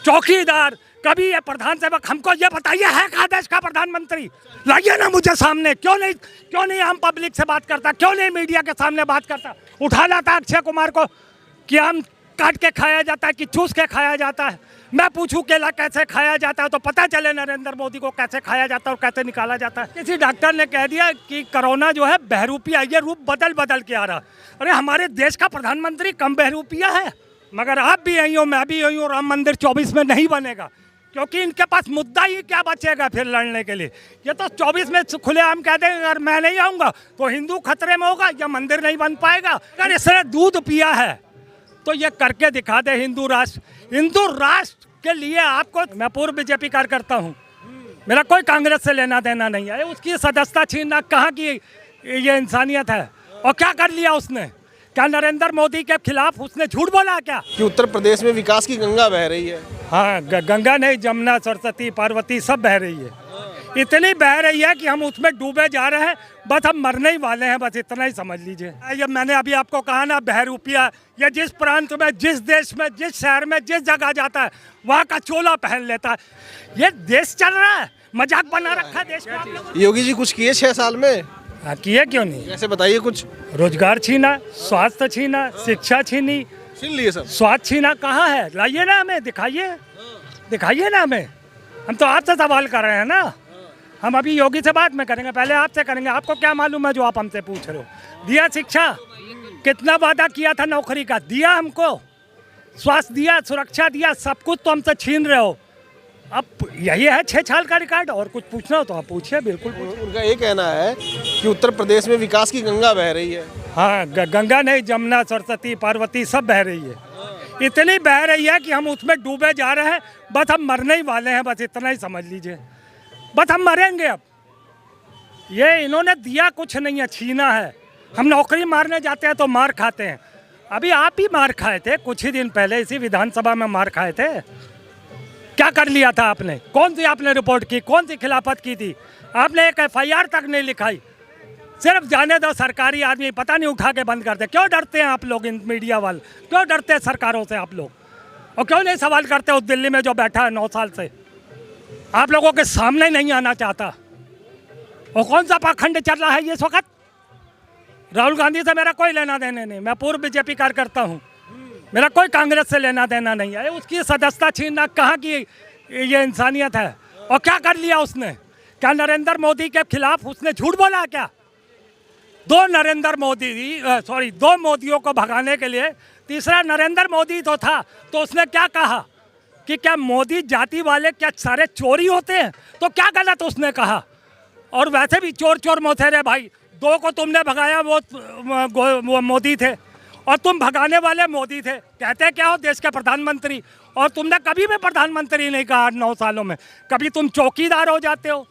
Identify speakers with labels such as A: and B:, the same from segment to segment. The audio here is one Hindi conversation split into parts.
A: चौकीदार, कभी ये प्रधान सेवक। हमको ये बताइए है कहाँ देश का प्रधानमंत्री? लाइए ना मुझे सामने। क्यों नहीं आम पब्लिक से बात करता? क्यों नहीं मीडिया के सामने बात करता? उठा लाता अक्षय कुमार को कि आम काट के खाया जाता है कि चूस के खाया जाता है। मैं पूछूं केला कैसे खाया जाता है तो पता चले नरेंद्र मोदी को कैसे खाया जाता है और कैसे निकाला जाता है। किसी डॉक्टर ने कह दिया कि कोरोना जो है बहरूपिया, ये रूप बदल के आ रहा। अरे हमारे देश का प्रधानमंत्री कम बहरूपिया है? मगर आप भी यही हो, मैं भी यही हूँ। राम मंदिर 24 में नहीं बनेगा क्योंकि इनके पास मुद्दा ही क्या बचेगा फिर लड़ने के लिए। ये तो 24 में खुलेआम कह देंगे अगर मैं नहीं आऊँगा तो हिंदू खतरे में होगा या मंदिर नहीं बन पाएगा। अगर इसने दूध पिया है तो ये करके दिखा दे हिंदू राष्ट्र के लिए। आपको, मैं पूर्व बीजेपी कार्यकर्ता हूँ, मेरा कोई कांग्रेस से लेना देना नहीं है। उसकी सदस्यता छीनना कहाँ की ये इंसानियत है? और क्या कर लिया उसने? क्या नरेंद्र मोदी के खिलाफ उसने झूठ बोला क्या
B: कि उत्तर प्रदेश में विकास की गंगा बह रही है?
A: हाँ, गंगा नहीं, जमुना, सरस्वती, पार्वती सब बह रही है। इतनी बह रही है कि हम उसमें डूबे जा रहे हैं। बस हम मरने ही वाले हैं, बस इतना ही समझ लीजिए। ये मैंने अभी आपको कहा ना, बहरूपिया, ये जिस प्रांत में, जिस देश में, जिस शहर में, जिस जगह जाता है वहाँ का चोला पहन लेता है। ये देश चल रहा है, मजाक बना रखा है देश को।
B: योगी जी कुछ किए 6 साल में?
A: हाँ, किए क्यों नहीं?
B: ऐसे बताइए कुछ।
A: रोजगार छीना, स्वास्थ्य छीना, शिक्षा छीनी,
B: छीन लिए सब।
A: स्वास्थ्य छीना कहाँ है? लाइए ना हमें, दिखाइए ना हमें। हम तो आपसे सवाल कर रहे हैं ना। हम अभी योगी से बात में करेंगे, पहले आपसे करेंगे। आपको क्या मालूम है जो आप हमसे पूछ रहे हो? दिया शिक्षा, कितना वादा किया था नौकरी का, दिया हमको। स्वास्थ्य दिया, सुरक्षा दिया, सब कुछ तो हमसे छीन रहे हो। अब यही है 6 साल का रिकॉर्ड। और कुछ पूछना हो तो आप पूछिए, बिल्कुल।
B: उनका ये कहना है कि उत्तर प्रदेश में विकास की गंगा बह रही है।
A: हाँ, गंगा नहीं, जमुना, सरस्वती, पार्वती सब बह रही है। इतनी बह रही है कि हम उसमें डूबे जा रहे हैं। बस हम मरने ही वाले हैं, बस इतना ही समझ लीजिए। बस हम मरेंगे अब। ये इन्होंने दिया कुछ नहीं है, छीना है। हम नौकरी मारने जाते हैं तो मार खाते हैं। अभी आप ही मार खाए थे कुछ ही दिन पहले, इसी विधानसभा में मार खाए थे। क्या कर लिया था आपने? कौन सी आपने रिपोर्ट की? कौन सी खिलाफत की थी? आपने एक FIR तक नहीं लिखाई। सिर्फ जाने दो, सरकारी आदमी पता नहीं उठा के बंद करते। क्यों डरते हैं आप लोग, इन मीडिया वाले क्यों डरते हैं सरकारों से आप लोग? और क्यों नहीं सवाल करते उस दिल्ली में जो बैठा है 9 साल से? आप लोगों के सामने नहीं आना चाहता। और कौन सा पाखंड चल रहा है इस वक्त? राहुल गांधी से मेरा कोई लेना देना नहीं। मैं पूर्व बीजेपी कार्यकर्ता हूँ, मेरा कोई कांग्रेस से लेना देना नहीं है। उसकी सदस्यता छीनना कहाँ की ये इंसानियत है? और क्या कर लिया उसने? क्या नरेंद्र मोदी के खिलाफ उसने झूठ बोला क्या? दो मोदियों को भगाने के लिए तीसरा नरेंद्र मोदी तो था, तो उसने क्या कहा कि क्या मोदी जाति वाले क्या सारे चोरी होते हैं? तो क्या गलत उसने कहा? और वैसे भी चोर मोथेरे भाई, 2 को तुमने भगाया, वो मोदी थे, और तुम भगाने वाले मोदी थे। कहते क्या हो, देश के प्रधानमंत्री। और तुमने कभी भी प्रधानमंत्री नहीं कहा 9 सालों में। कभी तुम चौकीदार हो जाते हो,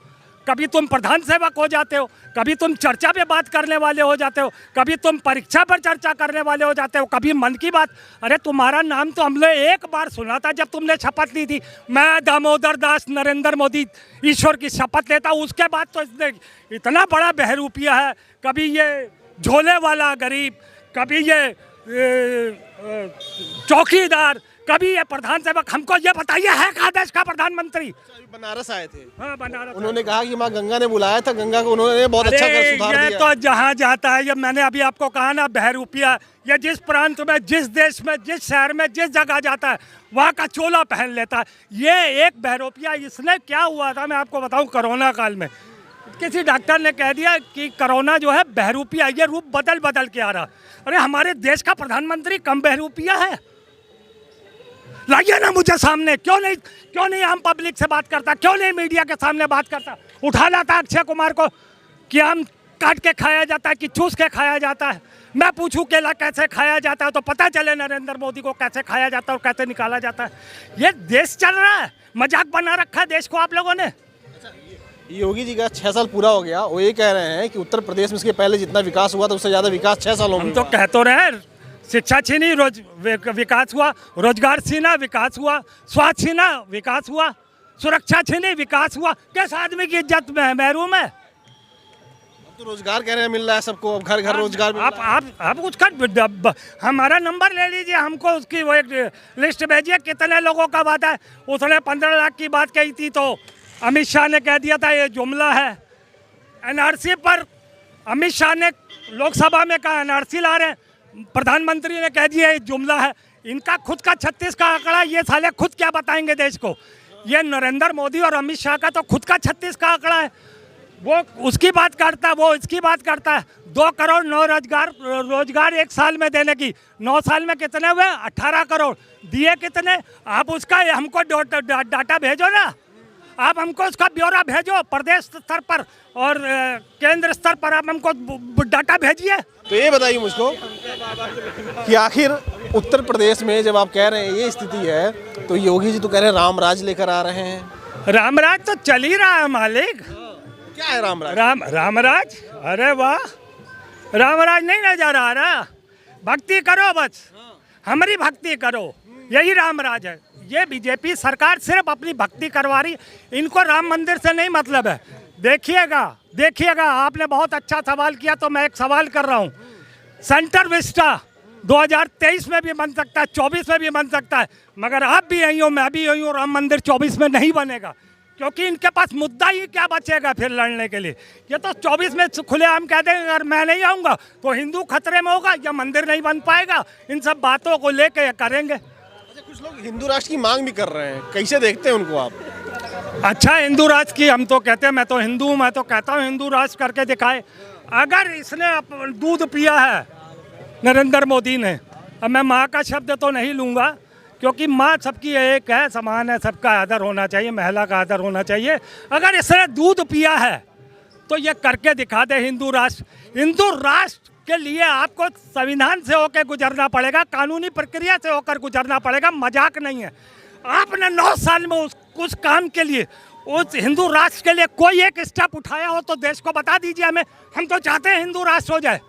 A: कभी तुम प्रधान सेवक हो जाते हो, कभी तुम चर्चा पे बात करने वाले हो जाते हो, कभी तुम परीक्षा पर चर्चा करने वाले हो जाते हो, कभी मन की बात। अरे तुम्हारा नाम तो हमने एक बार सुना था जब तुमने शपथ ली थी, मैं दामोदर दास नरेंद्र मोदी ईश्वर की शपथ लेता। उसके बाद तो इसने इतना बड़ा बहरूपिया है। कभी ये झोले वाला गरीब, कभी ये चौकीदार, कभी ये प्रधान सेवक। हमको ये बताइए है कहाँ देश का प्रधानमंत्री?
B: बनारस आए थे।
A: हाँ, बनारस।
B: उन्होंने कहा कि माँ गंगा ने बुलाया था, गंगा को उन्होंने बहुत अच्छा कर सुधार दिया।
A: ये तो जहाँ जाता है, ये मैंने अभी आपको कहा ना, बहरूपिया, ये जिस प्रांत में, जिस देश में, जिस शहर में, जिस जगह जाता है वहाँ का चोला पहन लेता है। ये एक बहरूपिया। इसने क्या हुआ था मैं आपको बताऊँ, कोरोना काल में किसी डॉक्टर ने कह दिया कि कोरोना जो है बहरूपिया, ये रूप बदल के आ रहा। अरे हमारे देश का प्रधानमंत्री कम बहरूपिया है? लाइए ना मुझे सामने। क्यों नहीं आम पब्लिक से बात करता? क्यों नहीं मीडिया के सामने बात करता? उठा लाता अक्षय कुमार को कि आम काट के खाया जाता है कि चूस के खाया जाता है। मैं पूछूं केला कैसे खाया जाता है तो पता चले नरेंद्र मोदी को कैसे खाया जाता है और कैसे निकाला जाता है। ये देश चल रहा है, मजाक बना रखा है देश को आप लोगों ने।
B: योगी जी का 6 साल पूरा हो गया, वो ये कह रहे हैं कि उत्तर प्रदेश में इसके पहले जितना विकास हुआ था उससे ज्यादा विकास 6 सालों में।
A: हम तो कह तो रहे हैं, शिक्षा छीनी विकास हुआ, रोजगार छीना विकास हुआ, स्वास्थ्य छीना विकास हुआ, सुरक्षा छीनी विकास हुआ। किस आदमी की इज्जत में है, महरूम है?
B: तो रोजगार कह रहे हैं मिल रहा है सबको, अब घर घर रोजगार मिल रहा है।
A: आप उसका हमारा नंबर ले लीजिए, हमको उसकी वो एक लिस्ट भेजिए कितने लोगों का वादा है। उसने 15 लाख की बात कही थी तो अमित शाह ने कह दिया था ये जुमला है। एनआरसी पर अमित शाह ने लोकसभा में कहा एनआरसी ला रहे हैं, प्रधानमंत्री ने कह दिया ये जुमला है। इनका खुद का 36 का आंकड़ा, ये साले खुद क्या बताएंगे देश को। ये नरेंद्र मोदी और अमित शाह का तो खुद का 36 का आंकड़ा है, वो उसकी बात करता है, वो इसकी बात करता है। 2 करोड़ 9 रोजगार 1 साल में देने की, 9 साल में कितने हुए? 18 करोड़ दिए कितने? आप उसका हमको डाटा भेजो ना, आप हमको उसका ब्यौरा भेजो प्रदेश स्तर पर और केंद्र स्तर पर आप हमको डाटा भेजिए।
B: तो ये बताइए मुझको कि आखिर उत्तर प्रदेश में जब आप कह रहे हैं ये स्थिति है, तो योगी जी तो कह रहे हैं रामराज लेकर आ रहे हैं।
A: रामराज तो चल ही रहा है मालिक।
B: क्या है रामराज?
A: रामराज, अरे वाह, रामराज नहीं नजर आ रहा। भक्ति करो बस, हमारी भक्ति करो, यही रामराज है। ये बीजेपी सरकार सिर्फ अपनी भक्ति करवा रही, इनको राम मंदिर से नहीं मतलब है। देखिएगा, आपने बहुत अच्छा सवाल किया तो मैं एक सवाल कर रहा हूँ। सेंटर विस्टा 2023 में भी बन सकता है, 24 में भी बन सकता है, मगर आप भी यही हो, मैं भी यही हूँ, राम मंदिर 24 में नहीं बनेगा, क्योंकि इनके पास मुद्दा ही क्या बचेगा फिर लड़ने के लिए। ये तो 24 में खुलेआम कह देंगे अगर मैं नहीं आऊँगा तो हिंदू खतरे में होगा या मंदिर नहीं बन पाएगा। इन सब बातों को लेके करेंगे।
B: अच्छा, कुछ लोग हिंदू राष्ट्र की मांग भी कर रहे हैं, कैसे देखते हैं उनको आप?
A: अच्छा, हिंदू राष्ट्र की हम तो कहते हैं, मैं तो हिंदू हूँ, मैं तो कहता हूँ हिंदू राष्ट्र करके दिखाए। अगर इसने दूध पिया है नरेंद्र मोदी ने, अब मैं माँ का शब्द तो नहीं लूँगा क्योंकि माँ सबकी एक है, समान है, सबका आदर होना चाहिए, महिला का आदर होना चाहिए। अगर इसने दूध पिया है तो ये करके दिखा दे हिंदू राष्ट्र। हिंदू राष्ट्र के लिए आपको संविधान से होकर गुजरना पड़ेगा, कानूनी प्रक्रिया से होकर गुजरना पड़ेगा, मजाक नहीं है। आपने 9 साल में उस काम के लिए, उस हिंदू राष्ट्र के लिए कोई एक स्टेप उठाया हो तो देश को बता दीजिए हमें। हम तो चाहते हैं हिंदू राष्ट्र हो जाए।